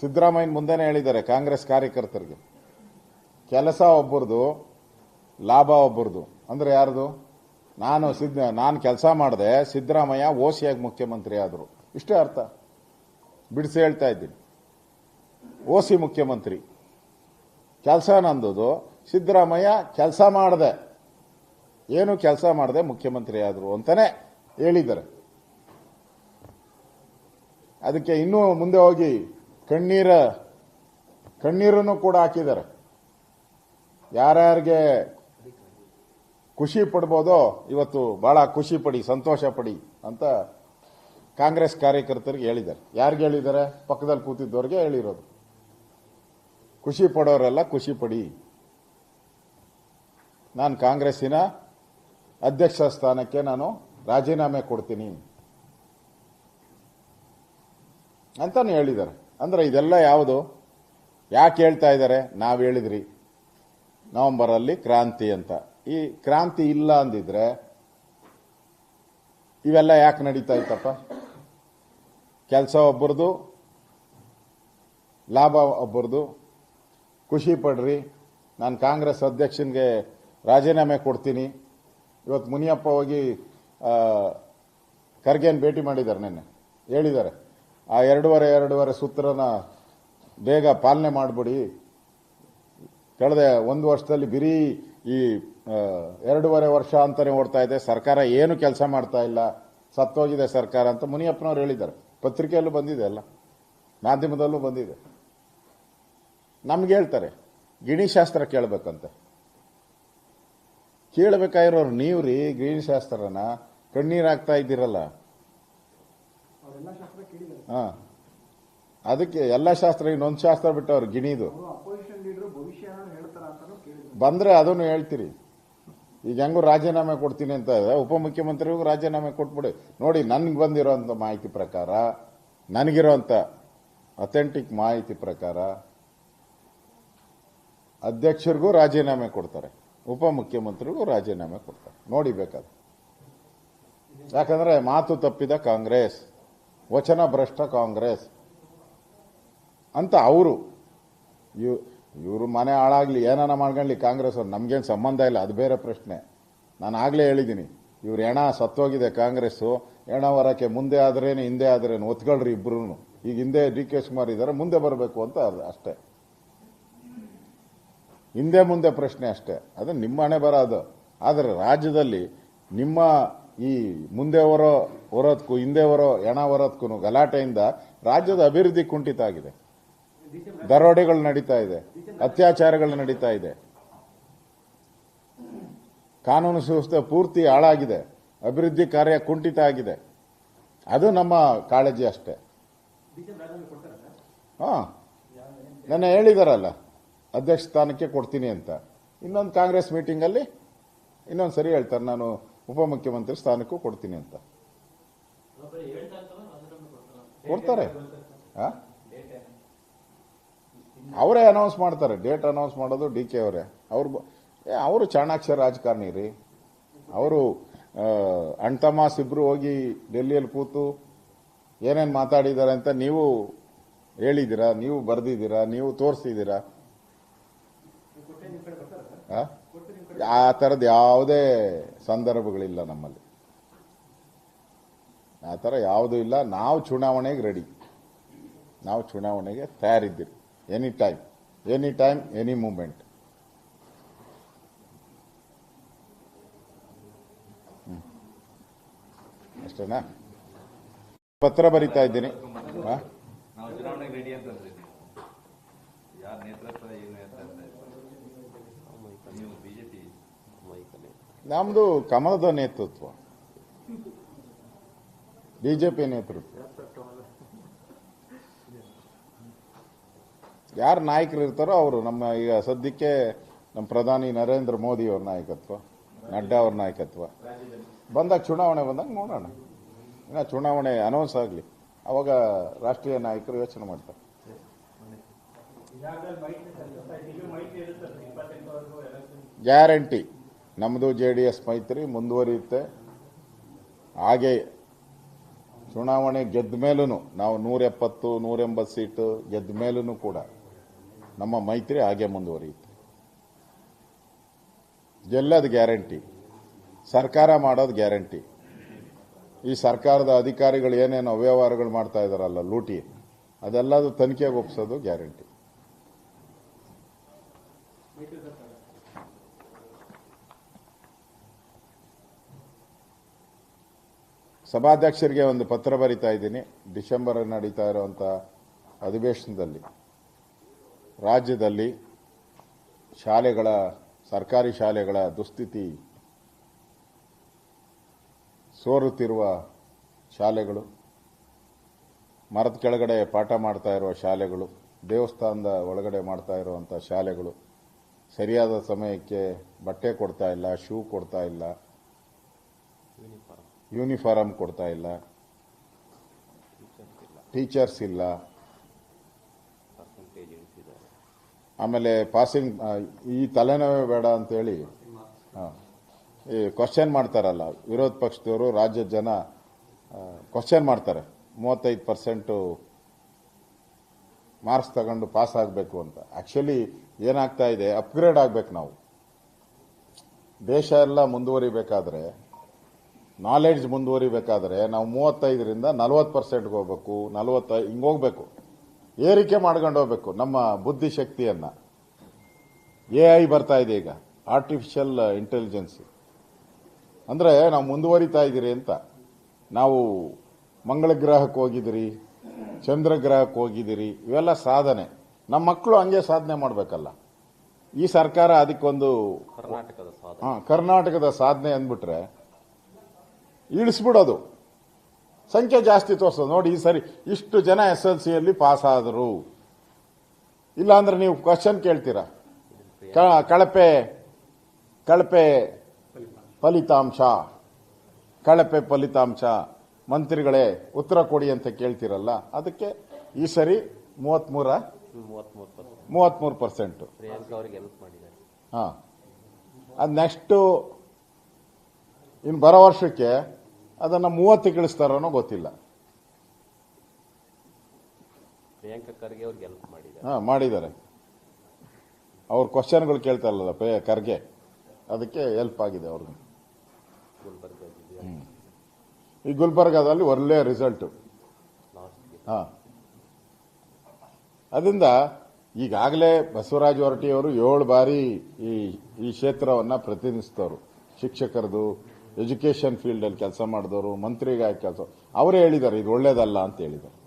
ಸಿದ್ದರಾಮಯ್ಯ ಮುಂದೆನೇ ಹೇಳಿದ್ದಾರೆ ಕಾಂಗ್ರೆಸ್ ಕಾರ್ಯಕರ್ತರಿಗೆ, ಕೆಲಸ ಒಬ್ಬರದು, ಲಾಭ ಒಬ್ಬರದು. ಅಂದ್ರೆ ಯಾರ್ದು? ನಾನು ಕೆಲಸ ಮಾಡಿದೆ, ಸಿದ್ದರಾಮಯ್ಯ ಓಸಿಯಾಗಿ ಮುಖ್ಯಮಂತ್ರಿ ಆದರು. ಇಷ್ಟೇ ಅರ್ಥ. ಬಿಡಿಸಿ ಹೇಳ್ತಾ ಇದ್ದೀನಿ. ಓಸಿ ಮುಖ್ಯಮಂತ್ರಿ, ಕೆಲಸ ನಂದುದು. ಸಿದ್ದರಾಮಯ್ಯ ಕೆಲಸ ಮಾಡದೆ, ಏನು ಕೆಲಸ ಮಾಡದೆ ಮುಖ್ಯಮಂತ್ರಿ ಆದರು ಅಂತಾನೆ ಹೇಳಿದ್ದಾರೆ. ಅದಕ್ಕೆ ಇನ್ನೂ ಮುಂದೆ ಹೋಗಿ ಕಣ್ಣೀರನ್ನು ಕೂಡ ಹಾಕಿದ್ದಾರೆ. ಯಾರ್ಯಾರಿಗೆ ಖುಷಿ ಪಡ್ಬೋದೋ ಇವತ್ತು ಬಹಳ ಖುಷಿ ಪಡಿ, ಸಂತೋಷ ಪಡಿ ಅಂತ ಕಾಂಗ್ರೆಸ್ ಕಾರ್ಯಕರ್ತರಿಗೆ ಹೇಳಿದ್ದಾರೆ. ಯಾರಿಗೆ ಹೇಳಿದ್ದಾರೆ? ಪಕ್ಕದಲ್ಲಿ ಕೂತಿದ್ದವ್ರಿಗೆ ಹೇಳಿರೋದು. ಖುಷಿ ಪಡೋರೆಲ್ಲ ಖುಷಿ ಪಡಿ, ನಾನು ಕಾಂಗ್ರೆಸ್ಸಿನ ಅಧ್ಯಕ್ಷ ಸ್ಥಾನಕ್ಕೆ ನಾನು ರಾಜೀನಾಮೆ ಕೊಡ್ತೀನಿ ಅಂತಾನು ಹೇಳಿದ್ದಾರೆ. ಅಂದ್ರೆ ಇದೆಲ್ಲ ಯಾವುದು? ಯಾಕೆ ಹೇಳ್ತಾ ಇದ್ದಾರೆ? ನಾವು ಹೇಳಿದ್ರಿ ನವೆಂಬರಲ್ಲಿ ಕ್ರಾಂತಿ ಅಂತ. ಈ ಕ್ರಾಂತಿ ಇಲ್ಲ ಅಂದಿದ್ರೆ ಇವೆಲ್ಲ ಯಾಕೆ ನಡೀತಾ ಇತ್ತಪ್ಪ? ಕೆಲಸ ಒಬ್ಬರದು, ಲಾಭ ಒಬ್ಬರದು. ಖುಷಿ ಪಡ್ರಿ, ನಾನು ಕಾಂಗ್ರೆಸ್ ಅಧ್ಯಕ್ಷನಿಗೆ ರಾಜೀನಾಮೆ ಕೊಡ್ತೀನಿ. ಇವತ್ತು ಮುನಿಯಪ್ಪ ಹೋಗಿ ಖರ್ಗೆನ್ ಭೇಟಿ ಮಾಡಿದ್ದಾರೆ, ನಿನ್ನೆ ಹೇಳಿದ್ದಾರೆ ಆ ಎರಡೂವರೆ ಸೂತ್ರನ ಬೇಗ ಪಾಲನೆ ಮಾಡಿಬಿಡಿ. ಕಳೆದ ಒಂದು ವರ್ಷದಲ್ಲಿ ಬಿರಿ ಈ 2.5 ವರ್ಷ ಅಂತಾನೆ ಓಡ್ತಾ ಇದೆ, ಸರ್ಕಾರ ಏನು ಕೆಲಸ ಮಾಡ್ತಾ ಇಲ್ಲ, ಸತ್ತೋಗಿದೆ ಸರ್ಕಾರ ಅಂತ ಮುನಿಯಪ್ಪನವ್ರು ಹೇಳಿದ್ದಾರೆ. ಪತ್ರಿಕೆಯಲ್ಲೂ ಬಂದಿದೆ, ಅಲ್ಲ ಮಾಧ್ಯಮದಲ್ಲೂ ಬಂದಿದೆ. ನಮ್ಗೆ ಹೇಳ್ತಾರೆ ಗಿಣಿಶಾಸ್ತ್ರ ಕೇಳಬೇಕಂತೆ. ಕೇಳಬೇಕಾಗಿರೋರು ನೀವ್ರಿ ಗಿಣಿಶಾಸ್ತ್ರನ. ಕಣ್ಣೀರಾಗ್ತಾ ಇದ್ದೀರಲ್ಲ. ಹಾ, ಅದಕ್ಕೆ ಎಲ್ಲ ಶಾಸ್ತ್ರ, ಇನ್ನೊಂದು ಶಾಸ್ತ್ರ ಬಿಟ್ಟು ಅವ್ರು ಗಿಣಿದು ಬಂದ್ರೆ ಅದನ್ನು ಹೇಳ್ತೀರಿ. ಈಗ ಹೆಂಗೂ ರಾಜೀನಾಮೆ ಕೊಡ್ತೀನಿ ಅಂತ ಇದೆ, ಉಪಮುಖ್ಯಮಂತ್ರಿಗೂ ರಾಜೀನಾಮೆ ಕೊಟ್ಬಿಡಿ. ನೋಡಿ, ನನ್ಗೆ ಬಂದಿರೋಂಥ ಮಾಹಿತಿ ಪ್ರಕಾರ, ನನಗಿರೋಂಥ ಅಥೆಂಟಿಕ್ ಮಾಹಿತಿ ಪ್ರಕಾರ ಅಧ್ಯಕ್ಷರಿಗೂ ರಾಜೀನಾಮೆ ಕೊಡ್ತಾರೆ, ಉಪಮುಖ್ಯಮಂತ್ರಿಗೂ ರಾಜೀನಾಮೆ ಕೊಡ್ತಾರೆ. ನೋಡಿ ಬೇಕಾದ್ರೆ. ಯಾಕಂದ್ರೆ ಮಾತು ತಪ್ಪಿದ ಕಾಂಗ್ರೆಸ್, ವಚನ ಭ್ರಷ್ಟ ಕಾಂಗ್ರೆಸ್ ಅಂತ ಅವರು. ಇವರು ಮನೆ ಹಾಳಾಗ್ಲಿ, ಏನಾನ ಮಾಡ್ಕೊಳ್ಳಿ ಕಾಂಗ್ರೆಸ್ ಅವ್ರು, ನಮ್ಗೇನು ಸಂಬಂಧ ಇಲ್ಲ, ಅದು ಬೇರೆ ಪ್ರಶ್ನೆ. ನಾನು ಆಗ್ಲೇ ಹೇಳಿದ್ದೀನಿ, ಇವ್ರು ಹೆಣ ಸತ್ತೋಗಿದೆ ಕಾಂಗ್ರೆಸ್. ಹೆಣ ಹೊರಕ್ಕೆ ಮುಂದೆ ಆದ್ರೇನು ಹಿಂದೆ ಆದ್ರೇನು ಒತ್ಕೊಳ್ರಿ ಇಬ್ರು. ಈಗ ಹಿಂದೆ ಡಿ.ಕೆ. ಶಿವಕುಮಾರ್ ಇದ್ದಾರೆ, ಮುಂದೆ ಬರಬೇಕು ಅಂತ ಅಷ್ಟೇ. ಹಿಂದೆ ಮುಂದೆ ಪ್ರಶ್ನೆ ಅಷ್ಟೇ. ಅದು ನಿಮ್ಮ ಹಣೆ ಬರೋದು. ಆದರೆ ರಾಜ್ಯದಲ್ಲಿ ನಿಮ್ಮ ಈ ಮುಂದೆ ಹೊರೋದಕ್ಕೂ ಹಿಂದೆ ಹೆಣ ಹೊರೋದಕ್ಕೂ ಗಲಾಟೆಯಿಂದ ರಾಜ್ಯದ ಅಭಿವೃದ್ಧಿ ಕುಂಠಿತ ಆಗಿದೆ. ದರೋಡೆಗಳು ನಡೀತಾ ಇದೆ, ಅತ್ಯಾಚಾರಗಳು ನಡೀತಾ ಇದೆ, ಕಾನೂನು ಸುವ್ಯವಸ್ಥೆ ಪೂರ್ತಿ ಹಾಳಾಗಿದೆ, ಅಭಿವೃದ್ಧಿ ಕಾರ್ಯ ಕುಂಠಿತ ಆಗಿದೆ. ಅದು ನಮ್ಮ ಕಾಳಜಿ ಅಷ್ಟೇ. ನನ್ನ ಹೇಳಿದಾರಲ್ಲ ಅಧ್ಯಕ್ಷ ಸ್ಥಾನಕ್ಕೆ ಕೊಡ್ತೀನಿ ಅಂತ. ಇನ್ನೊಂದು ಕಾಂಗ್ರೆಸ್ ಮೀಟಿಂಗ್ ಅಲ್ಲಿ ಇನ್ನೊಂದು ಸರಿ ಹೇಳ್ತಾರೆ, ನಾನು ಉಪಮುಖ್ಯಮಂತ್ರಿ ಸ್ಥಾನಕ್ಕೂ ಕೊಡ್ತೀನಿ ಅಂತ. ಕೊಡ್ತಾರೆ, ಅವರೇ ಅನೌನ್ಸ್ ಮಾಡ್ತಾರೆ. ಡೇಟ್ ಅನೌನ್ಸ್ ಮಾಡೋದು ಡಿ.ಕೆ. ಅವರೇ. ಅವರು ಚಾಣಾಕ್ಷ ರಾಜಕಾರಣಿ ರೀ. ಅವರು ಅಣ್ತಮಾಸ್ ಇಬ್ರು ಹೋಗಿ ಡೆಲ್ಲಿಯಲ್ಲಿ ಕೂತು ಏನೇನು ಮಾತಾಡಿದ್ದಾರೆ ಅಂತ ನೀವು ಹೇಳಿದ್ದೀರಾ, ನೀವು ಬರೆದಿದ್ದೀರಾ, ನೀವು ತೋರಿಸಿದ್ದೀರಾ. ಆ ಥರದ್ದು ಯಾವುದೇ ಸಂದರ್ಭಗಳಿಲ್ಲ ನಮ್ಮಲ್ಲಿ, ಆ ಥರ ಯಾವುದೂ ಇಲ್ಲ. ನಾವು ಚುನಾವಣೆಗೆ ರೆಡಿ, ನಾವು ಚುನಾವಣೆಗೆ ತಯಾರಿದ್ದೀರಿ. Any time any moment. ಅಷ್ಟೇನಾ? ಪತ್ರ ಬರೀತಾ ಇದ್ದೀನಿ. ನಮ್ದು ಕಮಲದ ನೇತೃತ್ವ, ಬಿಜೆಪಿ ನೇತೃತ್ವ. ಯಾರು ನಾಯಕರು ಇರ್ತಾರೋ ಅವರು. ನಮ್ಮ ಈಗ ಸದ್ಯಕ್ಕೆ ನಮ್ಮ ಪ್ರಧಾನಿ ನರೇಂದ್ರ ಮೋದಿ ಅವ್ರ ನಾಯಕತ್ವ, ನಡ್ಡಾ ಅವ್ರ ನಾಯಕತ್ವ. ಬಂದಾಗ ಚುನಾವಣೆ ಬಂದಾಗ ನೋಡೋಣ. ಇನ್ನು ಚುನಾವಣೆ ಅನೌನ್ಸ್ ಆಗಲಿ, ಅವಾಗ ರಾಷ್ಟ್ರೀಯ ನಾಯಕರು ಯೋಚನೆ ಮಾಡ್ತಾರೆ. ಗ್ಯಾರಂಟಿ ನಮ್ಮದು JDS ಮೈತ್ರಿ ಮುಂದುವರಿಯುತ್ತೆ. ಹಾಗೆ ಚುನಾವಣೆ ಗೆದ್ದ ಮೇಲೂ ನಾವು 170, 180 ಸೀಟು ಗೆದ್ದ ಮೇಲೂ ಕೂಡ ನಮ್ಮ ಮೈತ್ರಿ ಹಾಗೆ ಮುಂದುವರಿಯುತ್ತೆ. ಗೆಲ್ಲೋದು ಗ್ಯಾರಂಟಿ, ಸರ್ಕಾರ ಮಾಡೋದು ಗ್ಯಾರಂಟಿ. ಈ ಸರ್ಕಾರದ ಅಧಿಕಾರಿಗಳು ಏನೇನು ಅವ್ಯವಹಾರಗಳು ಮಾಡ್ತಾ ಇದಾರಲ್ಲ, ಲೂಟಿ, ಅದೆಲ್ಲದು ತನಿಖೆಗೆ ಒಪ್ಪಿಸೋದು ಗ್ಯಾರಂಟಿ. ಸಭಾಧ್ಯಕ್ಷರಿಗೆ ಒಂದು ಪತ್ರ ಬರಿತಾ ಇದ್ದೀನಿ. ಡಿಸೆಂಬರ್ ನಡೀತಾ ಇರುವಂಥ ಅಧಿವೇಶನದಲ್ಲಿ ರಾಜ್ಯದಲ್ಲಿ ಸರ್ಕಾರಿ ಶಾಲೆಗಳ ದುಸ್ಥಿತಿ, ಸೋರುತ್ತಿರುವ ಶಾಲೆಗಳು, ಮರದ ಕೆಳಗಡೆ ಪಾಠ ಮಾಡ್ತಾ ಇರುವ ಶಾಲೆಗಳು, ದೇವಸ್ಥಾನದ ಒಳಗಡೆ ಮಾಡ್ತಾ ಇರುವಂಥ ಶಾಲೆಗಳು, ಸರಿಯಾದ ಸಮಯಕ್ಕೆ ಬಟ್ಟೆ ಕೊಡ್ತಾ ಇಲ್ಲ, ಶೂ ಕೊಡ್ತಾ ಇಲ್ಲ, ಯೂನಿಫಾರ್ಮ್ ಕೊಡ್ತಾ ಇಲ್ಲ, ಟೀಚರ್ಸ್ ಇಲ್ಲ, ಆಮೇಲೆ ಪಾಸಿಂಗ್ ಈ ತಲೆನೋವೇ ಬೇಡ ಅಂತೇಳಿ ಈ ಕ್ವಶನ್ ಮಾಡ್ತಾರಲ್ಲ ವಿರೋಧ ಪಕ್ಷದವರು, ರಾಜ್ಯದ ಜನ ಕ್ವಶನ್ ಮಾಡ್ತಾರೆ. 35% ಮಾರ್ಕ್ಸ್ ತಗೊಂಡು ಪಾಸ್ ಆಗಬೇಕು ಅಂತ. ಆಕ್ಚುಲಿ ಏನಾಗ್ತಾ ಇದೆ, ಅಪ್ಗ್ರೇಡ್ ಆಗ್ಬೇಕು. ನಾವು ದೇಶ ಎಲ್ಲ ಮುಂದುವರಿಬೇಕಾದ್ರೆ, ನಾಲೆಡ್ಜ್ ಮುಂದುವರಿಬೇಕಾದ್ರೆ ನಾವು 35ರಿಂದ 40%ಗೆ ಹೋಗ್ಬೇಕು, 45 ಹಿಂಗೆ ಹೋಗ್ಬೇಕು, ಏರಿಕೆ ಮಾಡ್ಕೊಂಡು ಹೋಗ್ಬೇಕು ನಮ್ಮ ಬುದ್ಧಿಶಕ್ತಿಯನ್ನ. AI ಬರ್ತಾ ಇದೆ ಈಗ, ಆರ್ಟಿಫಿಷಿಯಲ್ ಇಂಟೆಲಿಜೆನ್ಸ್. ಅಂದ್ರೆ ನಾವು ಮುಂದುವರಿತಾ ಇದ್ದೀರಿ ಅಂತ. ನಾವು ಮಂಗಳ ಗ್ರಹಕ್ಕೆ ಹೋಗಿದ್ದೀರಿ, ಚಂದ್ರ ಗ್ರಹಕ್ಕೆ ಹೋಗಿದ್ದೀರಿ, ಇವೆಲ್ಲ ಸಾಧನೆ. ನಮ್ಮ ಮಕ್ಕಳು ಹಂಗೆ ಸಾಧನೆ ಮಾಡಬೇಕಲ್ಲ. ಈ ಸರ್ಕಾರ ಅದಕ್ಕೊಂದು ಕರ್ನಾಟಕದ ಸಾಧನೆ ಅಂದ್ಬಿಟ್ರೆ ಇಳಿಸ್ಬಿಡೋದು, ಸಂಖ್ಯೆ ಜಾಸ್ತಿ ತೋರಿಸೋದು. ನೋಡಿ, ಈ ಸರಿ ಇಷ್ಟು ಜನ SLCಯಲ್ಲಿ ಪಾಸ್ ಆದರು. ಇಲ್ಲಾಂದ್ರೆ ನೀವು ಕ್ವಶನ್ ಕೇಳ್ತೀರಾ, ಕಳಪೆ ಫಲಿತಾಂಶ ಮಂತ್ರಿಗಳೇ ಉತ್ತರ ಕೊಡಿ ಅಂತ ಕೇಳ್ತಿರಲ್ಲ. ಅದಕ್ಕೆ ಈ ಸರಿ 33%. ಹಾ, ಅದು ನೆಕ್ಸ್ಟ್ ಇನ್ನು ಬರೋ ವರ್ಷಕ್ಕೆ ಅದನ್ನ 30 ಇಳಿಸ್ತಾರೋ ಗೊತ್ತಿಲ್ಲ. ಮಾಡಿದ್ದಾರೆ. ಅವ್ರ ಕ್ವಶನ್ಗಳು ಕೇಳ್ತಾರಲ್ಲ ಖರ್ಗೆ, ಅದಕ್ಕೆ ಹೆಲ್ಪ್ ಆಗಿದೆ ಅವ್ರಿಗೆ. ಈ ಗುಲ್ಬರ್ಗಾದಲ್ಲಿ ಒಳ್ಳೆ ರಿಸಲ್ಟ್. ಅದರಿಂದ ಈಗಾಗಲೇ ಬಸವರಾಜ ಹೊರಟ್ಟಿಯವರು 7 ಬಾರಿ ಈ ಕ್ಷೇತ್ರವನ್ನ ಪ್ರತಿನಿಧಿಸಿದವರು. ಶಿಕ್ಷಕರದು, ಎಜುಕೇಶನ್ ಫೀಲ್ಡ್ ಅಲ್ಲಿ ಕೆಲಸ ಮಾಡಿದವರು, ಮಂತ್ರಿಗಾಗಿ ಕೆಲಸ. ಅವರೇ ಹೇಳಿದ್ದಾರೆ ಇದು ಒಳ್ಳೇದಲ್ಲ ಅಂತ ಹೇಳಿದ್ದಾರೆ.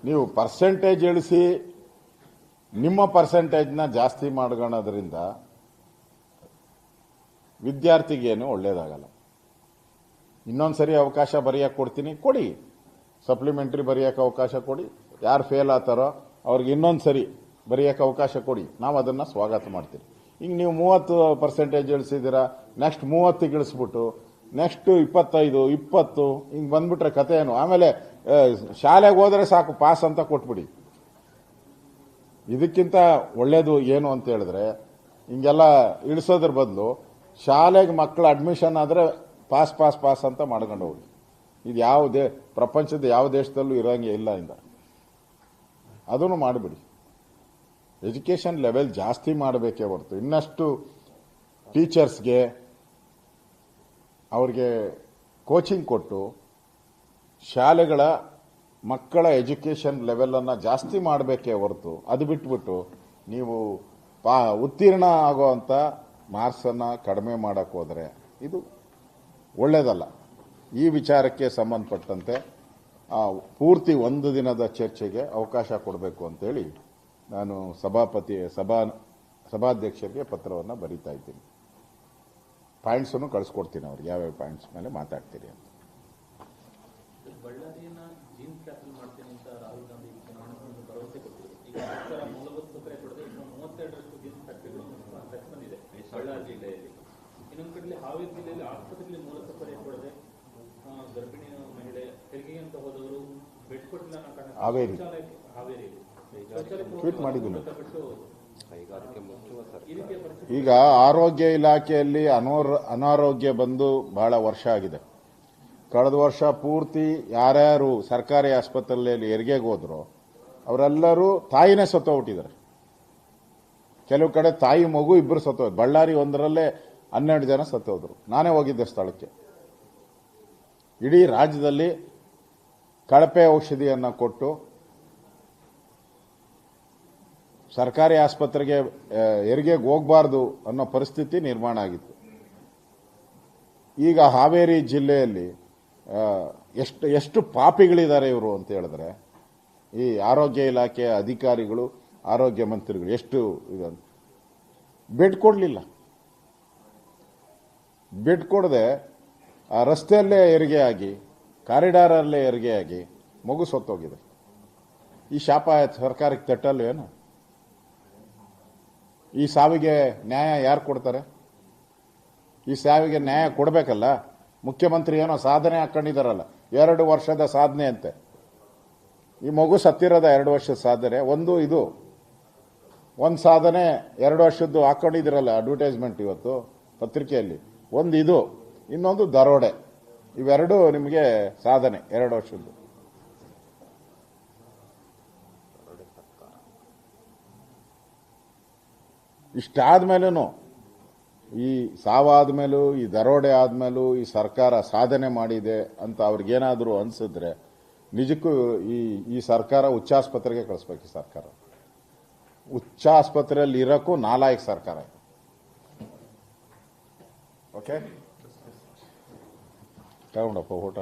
ನೀವು ಪರ್ಸೆಂಟೇಜ್ ಇಳಿಸಿ ನಿಮ್ಮ ಪರ್ಸೆಂಟೇಜ್ನ ಜಾಸ್ತಿ ಮಾಡ್ಕೊಳ್ಳೋದ್ರಿಂದ ವಿದ್ಯಾರ್ಥಿಗೇನು ಒಳ್ಳೇದಾಗಲ್ಲ. ಇನ್ನೊಂದ್ಸರಿ ಅವಕಾಶ ಬರೆಯಕ್ಕೆ ಕೊಡ್ತೀನಿ, ಕೊಡಿ. ಸಪ್ಲಿಮೆಂಟರಿ ಬರೆಯಕ್ಕೆ ಅವಕಾಶ ಕೊಡಿ. ಯಾರು ಫೇಲ್ ಆಗ್ತಾರೋ ಅವ್ರಿಗೆ ಇನ್ನೊಂದ್ಸರಿ ಬರೆಯಕ್ಕೆ ಅವಕಾಶ ಕೊಡಿ. ನಾವು ಅದನ್ನ ಸ್ವಾಗತ ಮಾಡ್ತೀವಿ. ಈಗ ನೀವು 30% ಇಳಿಸಿದ್ದೀರಾ, ನೆಕ್ಸ್ಟ್ 30 ಇಳಿಸ್ಬಿಟ್ಟು ನೆಕ್ಸ್ಟ್ 25, 20 ಹಿಂಗ್ ಬಂದ್ಬಿಟ್ರೆ ಕತೆ ಏನು? ಆಮೇಲೆ ಶಾಲೆಗೆ ಹೋದ್ರೆ ಸಾಕು ಪಾಸ್ ಅಂತ ಕೊಟ್ಬಿಡಿ. ಇದಕ್ಕಿಂತ ಒಳ್ಳೇದು ಏನು ಅಂತ ಹೇಳಿದ್ರೆ, ಹಿಂಗೆಲ್ಲ ಇಳಿಸೋದ್ರ ಬದಲು ಶಾಲೆಗೆ ಮಕ್ಕಳ ಅಡ್ಮಿಷನ್ ಆದ್ರೆ ಪಾಸ್ ಅಂತ ಮಾಡ್ಕೊಂಡು ಹೋಗಿ. ಇದು ಪ್ರಪಂಚದ ಯಾವ ದೇಶದಲ್ಲೂ ಇರೋಂಗೆ ಇಲ್ಲ ಇಂದ. ಅದನ್ನು ಮಾಡಿಬಿಡಿ. ಎಜುಕೇಶನ್ ಲೆವೆಲ್ ಜಾಸ್ತಿ ಮಾಡಬೇಕೇ ಹೊರತು ಇನ್ನಷ್ಟು ಟೀಚರ್ಸ್ಗೆ ಅವ್ರಿಗೆ ಕೋಚಿಂಗ್ ಕೊಟ್ಟು ಶಾಲೆಗಳ ಮಕ್ಕಳ ಎಜುಕೇಶನ್ ಲೆವೆಲ್ ಅನ್ನ ಜಾಸ್ತಿ ಮಾಡಬೇಕೇ ಹೊರತು ಅದು ಬಿಟ್ಬಿಟ್ಟು ನೀವು ಉತ್ತೀರ್ಣ ಆಗುವಂತ ಮಾರ್ಕ್ಸ್ ಅನ್ನ ಕಡಿಮೆ ಮಾಡಕ್ ಹೋದ್ರೆ ಇದು ಒಳ್ಳೇದಲ್ಲ. ಈ ವಿಚಾರಕ್ಕೆ ಸಂಬಂಧಪಟ್ಟಂತೆ ಪೂರ್ತಿ 1 ದಿನದ ಚರ್ಚೆಗೆ ಅವಕಾಶ ಕೊಡಬೇಕು ಅಂತೇಳಿ ನಾನು ಸಭಾಧ್ಯಕ್ಷರಿಗೆ ಪತ್ರವನ್ನು ಬರೀತಾ ಇದ್ದೀನಿ. ಪಾಯಿಂಟ್ಸ್ ಅನ್ನು ಕಳಿಸ್ಕೊಡ್ತೀನಿ ಅವ್ರಿಗೆ, ಯಾವ್ಯಾವ ಪಾಯಿಂಟ್ಸ್ ಮೇಲೆ ಮಾತಾಡ್ತೀರಿ ಅಂತ. ಬಳ್ಳಾರಿಯನ್ನ ಜೀನ್ ಕ್ಯಾಪಿಟಲ್ ಮಾಡ್ತೀನಿ ಅಂತ ರಾಹುಲ್ ಗಾಂಧಿ ಚುನಾವಣೆಗಳನ್ನು ಭರವಸೆ ಕೊಟ್ಟಿದ್ರು. ಈಗ ಸರ್ಕಾರ ಮೂಲಭೂತ ಸೌಕರ್ಯ ಕೊಡದೆ ಇನ್ನು 32ರಷ್ಟು ಜೀನ್ ಫ್ಯಾಕ್ಟರಿಗಳು ಬಂದಿದೆ ಬಳ್ಳಾರಿ ಜಿಲ್ಲೆಯಲ್ಲಿ. ಇನ್ನೊಂದು ಕಡೆ ಹಾವೇರಿ ಜಿಲ್ಲೆಯಲ್ಲಿ ಆಸ್ಪತ್ರೆಯಲ್ಲಿ ಮೂಲಸೌಕರ್ಯ ಕೊಡದೆ ಗರ್ಭಿಣಿ ಮಹಿಳೆ ಹೆರಿಗೆ ಅಂತ ಹೋದವರು ಬೆಡ್ ಕೊಟ್ಟಿಲ್ಲ ಅನ್ನೋ ಕಾರಣ ಹಾವೇರಿಯಲ್ಲಿ ಟ್ವೀಟ್ ಮಾಡಿದ್ದೀನಿ. ಈಗ ಆರೋಗ್ಯ ಇಲಾಖೆಯಲ್ಲಿ ಅನಾರೋಗ್ಯ ಬಂದು ಬಹಳ ವರ್ಷ ಆಗಿದೆ. ಕಳೆದ ವರ್ಷ ಪೂರ್ತಿ ಯಾರ್ಯಾರು ಸರ್ಕಾರಿ ಆಸ್ಪತ್ರೆಯಲ್ಲಿ ಹೆರಿಗೆಗೆ ಹೋದ್ರು ಅವರೆಲ್ಲರೂ ತಾಯಿನೇ ಸತ್ತೋಗ್ಬಿಟ್ಟಿದ್ದಾರೆ. ಕೆಲವು ಕಡೆ ತಾಯಿ ಮಗು ಇಬ್ಬರು ಸತ್ತೋದ್ರು. ಬಳ್ಳಾರಿ ಒಂದರಲ್ಲೇ 12 ಜನ ಸತ್ತೋದ್ರು. ನಾನೇ ಹೋಗಿದ್ದೆ ಸ್ಥಳಕ್ಕೆ. ಇಡೀ ರಾಜ್ಯದಲ್ಲಿ ಕಳಪೆ ಔಷಧಿಯನ್ನು ಕೊಟ್ಟು ಸರ್ಕಾರಿ ಆಸ್ಪತ್ರೆಗೆ ಹೆರಿಗೆಗೆ ಹೋಗಬಾರ್ದು ಅನ್ನೋ ಪರಿಸ್ಥಿತಿ ನಿರ್ಮಾಣ ಆಗಿತ್ತು. ಈಗ ಹಾವೇರಿ ಜಿಲ್ಲೆಯಲ್ಲಿ ಎಷ್ಟು ಪಾಪಿಗಳಿದ್ದಾರೆ ಇವರು ಅಂತ ಹೇಳಿದ್ರೆ, ಈ ಆರೋಗ್ಯ ಇಲಾಖೆ ಅಧಿಕಾರಿಗಳು, ಆರೋಗ್ಯ ಮಂತ್ರಿಗಳು ಎಷ್ಟು ಬೆಡ್ ಕೊಡಲಿಲ್ಲ. ಬೆಡ್ ಕೊಡದೆ ರಸ್ತೆಯಲ್ಲೇ ಹೆರಿಗೆ ಆಗಿ, ಕಾರಿಡಾರಲ್ಲೇ ಹೆರಿಗೆ ಆಗಿ ಮಗು ಸತ್ತೋಗಿದೆ. ಈ ಶಾಪ ಸರ್ಕಾರಕ್ಕೆ ತಟ್ಟಲ್ವೇನು? ಈ ಸಾವಿಗೆ ನ್ಯಾಯ ಯಾರು ಕೊಡ್ತಾರೆ? ಈ ಸಾವಿಗೆ ನ್ಯಾಯ ಕೊಡಬೇಕಲ್ಲ. ಮುಖ್ಯಮಂತ್ರಿ ಏನೋ ಸಾಧನೆ ಹಾಕೊಂಡಿದ್ದಾರಲ್ಲ, 2 ವರ್ಷದ ಸಾಧನೆ ಅಂತೆ. ಈ ಮಗು ಸತ್ತಿರೋದ 2 ವರ್ಷದ ಸಾಧನೆ. ಒಂದು ಸಾಧನೆ 2 ವರ್ಷದ್ದು ಹಾಕೊಂಡಿದ್ದೀರಲ್ಲ ಅಡ್ವರ್ಟೈಸ್ಮೆಂಟ್ ಇವತ್ತು ಪತ್ರಿಕೆಯಲ್ಲಿ. ಇದು, ಇನ್ನೊಂದು ದರೋಡೆ. ಇವೆರಡು ನಿಮಗೆ ಸಾಧನೆ 2 ವರ್ಷದ್ದು. ಇಷ್ಟಾದ್ಮೇಲೂ, ಈ ಸಾವಾದ್ಮೇಲೂ, ಈ ದರೋಡೆ ಆದ್ಮೇಲೂ ಈ ಸರ್ಕಾರ ಸಾಧನೆ ಮಾಡಿದೆ ಅಂತ ಅವ್ರಿಗೇನಾದರೂ ಅನ್ಸಿದ್ರೆ ನಿಜಕ್ಕೂ ಈ ಸರ್ಕಾರ ಹುಚ್ಚಾಸ್ಪತ್ರೆಗೆ ಕಳಿಸ್ಬೇಕು. ಈ ಸರ್ಕಾರ ಹುಚ್ಚಾಸ್ಪತ್ರೆಯಲ್ಲಿ ಇರೋಕ್ಕೂ ನಾಲಾಯಕ್ ಸರ್ಕಾರ. ಓಕೆ, ತಗೊಂಡಪ್ಪ ಊಟ.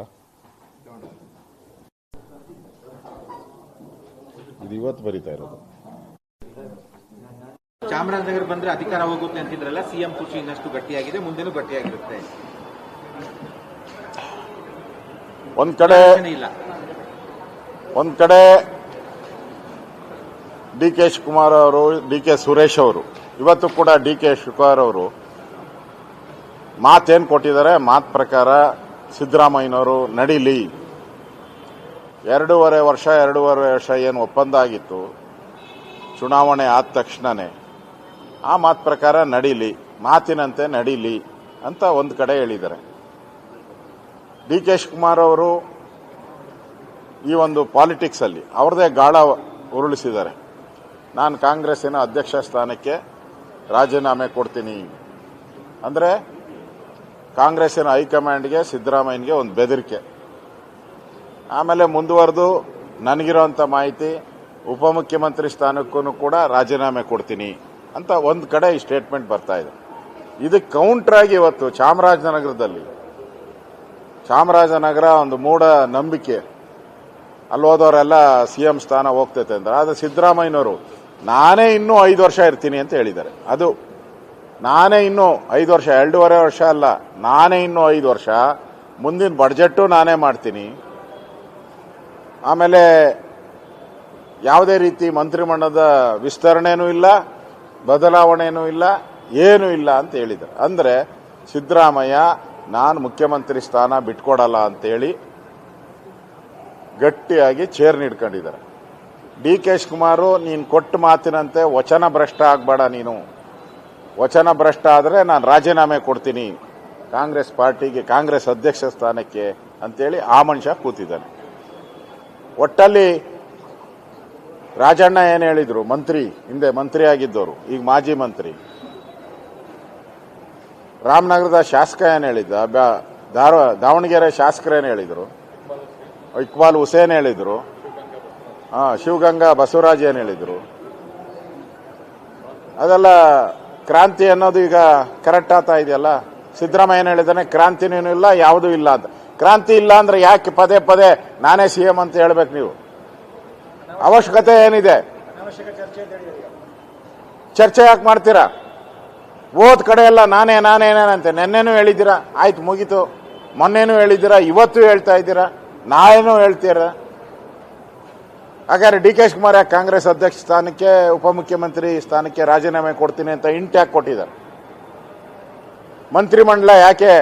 ಇದು ಇವತ್ತು ಬರೀತಾ ಇರೋದು. ಚಾಮರಾಜನಗರ ಬಂದ್ರೆ ಅಧಿಕಾರ ಹೋಗುತ್ತೆ ಅಂತಿದ್ರಲ್ಲ, ಸಿಎಂ ಖುಷಿ ಇನ್ನಷ್ಟು ಗಟ್ಟಿಯಾಗಿದೆ, ಮುಂದೆನೂ ಗಟ್ಟಿಯಾಗಿರುತ್ತೆ. ಒಂದ್ ಕಡೆ ಡಿ ಕೆ ಶಿವಕುಮಾರ್ ಅವರು, ಡಿ ಕೆ ಸುರೇಶ್ ಅವರು, ಇವತ್ತು ಕೂಡ ಡಿ ಕೆ ಶಿವಕುಮಾರ್ ಅವರು ಮಾತೇನು ಕೊಟ್ಟಿದ್ದಾರೆ, ಮಾತು ಪ್ರಕಾರ ಸಿದ್ದರಾಮಯ್ಯನವರು ನಡೀಲಿ. 2.5 ವರ್ಷ ಏನು ಒಪ್ಪಂದ ಆಗಿತ್ತು ಚುನಾವಣೆ ಆದ ತಕ್ಷಣನೇ, ಆ ಮಾತು ಪ್ರಕಾರ ನಡೀಲಿ, ಮಾತಿನಂತೆ ನಡೀಲಿ ಅಂತ ಒಂದು ಕಡೆ ಹೇಳಿದ್ದಾರೆ. ಡಿ ಕೆ ಶಿವಕುಮಾರ್ ಅವರು ಈ ಒಂದು ಪಾಲಿಟಿಕ್ಸ್ ಅಲ್ಲಿ ಅವ್ರದೇ ಗಾಳ ಉರುಳಿಸಿದ್ದಾರೆ. ನಾನು ಕಾಂಗ್ರೆಸ್ಸಿನ ಅಧ್ಯಕ್ಷ ಸ್ಥಾನಕ್ಕೆ ರಾಜೀನಾಮೆ ಕೊಡ್ತೀನಿ ಅಂದ್ರೆ ಕಾಂಗ್ರೆಸ್ಸಿನ ಹೈಕಮಾಂಡ್ಗೆ, ಸಿದ್ದರಾಮಯ್ಯನಿಗೆ ಒಂದು ಬೆದರಿಕೆ. ಆಮೇಲೆ ಮುಂದುವರೆದು ನನಗಿರುವಂಥ ಮಾಹಿತಿ, ಉಪಮುಖ್ಯಮಂತ್ರಿ ಸ್ಥಾನಕ್ಕೂ ಕೂಡ ರಾಜೀನಾಮೆ ಕೊಡ್ತೀನಿ ಅಂತ ಒಂದು ಕಡೆ ಈ ಸ್ಟೇಟ್ಮೆಂಟ್ ಬರ್ತಾ ಇದೆ. ಇದಕ್ಕೆ ಕೌಂಟರ್ ಆಗಿ ಇವತ್ತು ಚಾಮರಾಜನಗರ ಒಂದು ಮೂಢ ನಂಬಿಕೆ, ಅಲ್ಲಿ ಹೋದವರೆಲ್ಲ ಸಿಎಂ ಸ್ಥಾನ ಹೋಗ್ತೈತೆ ಅಂದ್ರೆ, ಅದು ಸಿದ್ದರಾಮಯ್ಯನವರು ನಾನೇ ಇನ್ನೂ 5 ವರ್ಷ ಇರ್ತೀನಿ ಅಂತ ಹೇಳಿದ್ದಾರೆ. ಅದು ನಾನೇ ಇನ್ನೂ 5 ವರ್ಷ, 2.5 ವರ್ಷ ಅಲ್ಲ, ನಾನೇ ಇನ್ನೂ 5 ವರ್ಷ, ಮುಂದಿನ ಬಡ್ಜೆಟ್ಟು ನಾನೇ ಮಾಡ್ತೀನಿ, ಆಮೇಲೆ ಯಾವುದೇ ರೀತಿ ಮಂತ್ರಿಮಂಡಲದ ವಿಸ್ತರಣೆನೂ ಇಲ್ಲ, ಬದಲಾವಣೆನೂ ಇಲ್ಲ, ಏನೂ ಇಲ್ಲ ಅಂತ ಹೇಳಿದ್ದಾರೆ. ಅಂದ್ರೆ ಸಿದ್ದರಾಮಯ್ಯ ನಾನು ಮುಖ್ಯಮಂತ್ರಿ ಸ್ಥಾನ ಬಿಟ್ಕೊಡಲ್ಲ ಅಂತೇಳಿ ಗಟ್ಟಿಯಾಗಿ ಚೇರ್ ನೀಡ್ಕೊಂಡಿದ್ದಾರೆ. ಡಿ ಕೆ ಶಿವಕುಮಾರ್, ನೀನು ಕೊಟ್ಟ ಮಾತಿನಂತೆ ವಚನ ಭ್ರಷ್ಟ ಆಗಬೇಡ, ನೀನು ವಚನ ಭ್ರಷ್ಟ ಆದರೆ ನಾನು ರಾಜೀನಾಮೆ ಕೊಡ್ತೀನಿ ಕಾಂಗ್ರೆಸ್ ಪಾರ್ಟಿಗೆ, ಕಾಂಗ್ರೆಸ್ ಅಧ್ಯಕ್ಷ ಸ್ಥಾನಕ್ಕೆ ಅಂತೇಳಿ ಆ ಮನುಷ್ಯ ಕೂತಿದ್ದಾನೆ. ಒಟ್ಟಲ್ಲಿ ರಾಜಣ್ಣ ಏನು ಹೇಳಿದ್ರು, ಮಂತ್ರಿ, ಹಿಂದೆ ಮಂತ್ರಿ ಆಗಿದ್ದವರು, ಈಗ ಮಾಜಿ ಮಂತ್ರಿ, ರಾಮನಗರದ ಶಾಸಕ ಏನು ಹೇಳಿದ್ದ, ದಾವಣಗೆರೆ ಶಾಸಕರೇನು ಹೇಳಿದ್ರು, ಇಕ್ಬಾಲ್ ಹುಸೇನ್ ಹೇಳಿದ್ರು, ಶಿವಗಂಗಾ ಬಸವರಾಜ್ ಏನು ಹೇಳಿದ್ರು, ಅದೆಲ್ಲ ಕ್ರಾಂತಿ ಅನ್ನೋದು ಈಗ ಕರೆಕ್ಟ್ ಆಗ್ತಾ ಇದೆಯಲ್ಲ. ಸಿದ್ದರಾಮಯ್ಯ ಏನು ಹೇಳಿದಾನೆ, ಕ್ರಾಂತಿನೂ ಇಲ್ಲ, ಯಾವುದೂ ಇಲ್ಲ ಅಂತ. ಕ್ರಾಂತಿ ಇಲ್ಲ ಅಂದ್ರೆ ಯಾಕೆ ಪದೇ ಪದೇ ನಾನೇ ಸಿಎಂ ಅಂತ ಹೇಳ್ಬೇಕು? ನೀವು ಅವಶ್ಯಕತೆ ಏನಿದೆ? ಚರ್ಚೆ ಯಾಕೆ ಮಾಡ್ತೀರಾ? ಓದ್ ಕಡೆ ಎಲ್ಲ ನಾನೇನಂತೆ ನೆನ್ನೆನೂ ಹೇಳಿದ್ದೀರಾ, ಆಯ್ತು ಮುಗೀತು. ಮೊನ್ನೆನೂ ಹೇಳಿದ್ದೀರಾ, ಇವತ್ತು ಹೇಳ್ತಾ ಇದ್ದೀರಾ, ನಾಳೆನೂ ಹೇಳ್ತೀರಾ. ಹಾಗಾದ್ರೆ ಡಿ ಕೆ ಶಿವಕುಮಾರ್ ಯಾಕೆ ಕಾಂಗ್ರೆಸ್ ಅಧ್ಯಕ್ಷ ಸ್ಥಾನಕ್ಕೆ, ಉಪಮುಖ್ಯಮಂತ್ರಿ ಸ್ಥಾನಕ್ಕೆ ರಾಜೀನಾಮೆ ಕೊಡ್ತೀನಿ ಅಂತ ಇಂಟ್ಯಾಕ್ ಕೊಟ್ಟಿದ್ದಾರೆ? ಮಂತ್ರಿಮಂಡಲ ಯಾಕೆ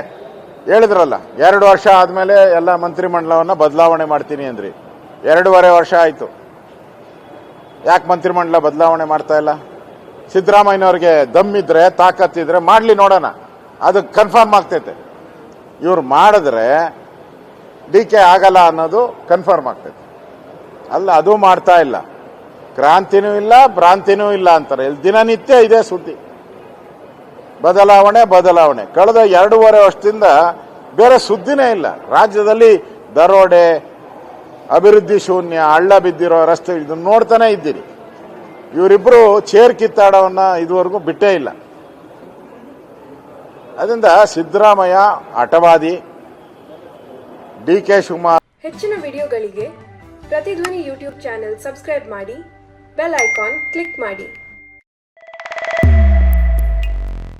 ಹೇಳಿದ್ರಲ್ಲ, 2 ವರ್ಷ ಆದ್ಮೇಲೆ ಎಲ್ಲ ಮಂತ್ರಿಮಂಡಲವನ್ನ ಬದಲಾವಣೆ ಮಾಡ್ತೀನಿ ಅಂದ್ರಿ. 2.5 ವರ್ಷ ಆಯ್ತು, ಯಾಕೆ ಮಂತ್ರಿಮಂಡಲ ಬದಲಾವಣೆ ಮಾಡ್ತಾ ಇಲ್ಲ? ಸಿದ್ದರಾಮಯ್ಯನವ್ರಿಗೆ ದಮ್ಮಿದ್ರೆ, ತಾಕತ್ತಿದ್ರೆ ಮಾಡ್ಲಿ, ನೋಡೋಣ, ಅದು ಕನ್ಫರ್ಮ್ ಆಗ್ತೈತೆ. ಇವ್ರು ಮಾಡಿದ್ರೆ DK ಆಗಲ್ಲ ಅನ್ನೋದು ಕನ್ಫರ್ಮ್ ಆಗ್ತೈತೆ. ಅಲ್ಲ, ಅದು ಮಾಡ್ತಾ ಇಲ್ಲ. ಕ್ರಾಂತಿನೂ ಇಲ್ಲ, ಭ್ರಾಂತಿನೂ ಇಲ್ಲ ಅಂತಾರೆ. ಇಲ್ಲಿ ದಿನನಿತ್ಯ ಇದೇ ಸುದ್ದಿ. ಬದಲಾವಣೆ. ಕಳೆದ 2.5 ವರ್ಷದಿಂದ ಬೇರೆ ಸುದ್ದಿನೇ ಇಲ್ಲ. ರಾಜ್ಯದಲ್ಲಿ ದರೋಡೆ, ಅಭಿವೃದ್ಧಿ ಶೂನ್ಯ, ಹಳ್ಳ ಬಿದ್ದಿರೋ ರಸ್ತೆ, ಇದನ್ನ ನೋಡ್ತಾನೆ ಇದ್ದೀರಿ. ಇವರಿಬ್ರು ಚೇರ್ ಕಿತ್ತಾಡವನ್ನ ಇದುವರೆಗೂ ಬಿಟ್ಟೇ ಇಲ್ಲ. ಅದರಿಂದ ಸಿದ್ದರಾಮಯ್ಯ ಹಠವಾದಿ, DK ಶಿವಕುಮಾರ್. ಹೆಚ್ಚಿನ ವಿಡಿಯೋಗಳಿಗೆ ಪ್ರತಿಧ್ವನಿ ಯೂಟ್ಯೂಬ್ ಚಾನೆಲ್ ಸಬ್ಸ್ಕ್ರೈಬ್ ಮಾಡಿ, ಬೆಲ್ ಐಕಾನ್ ಕ್ಲಿಕ್ ಮಾಡಿ.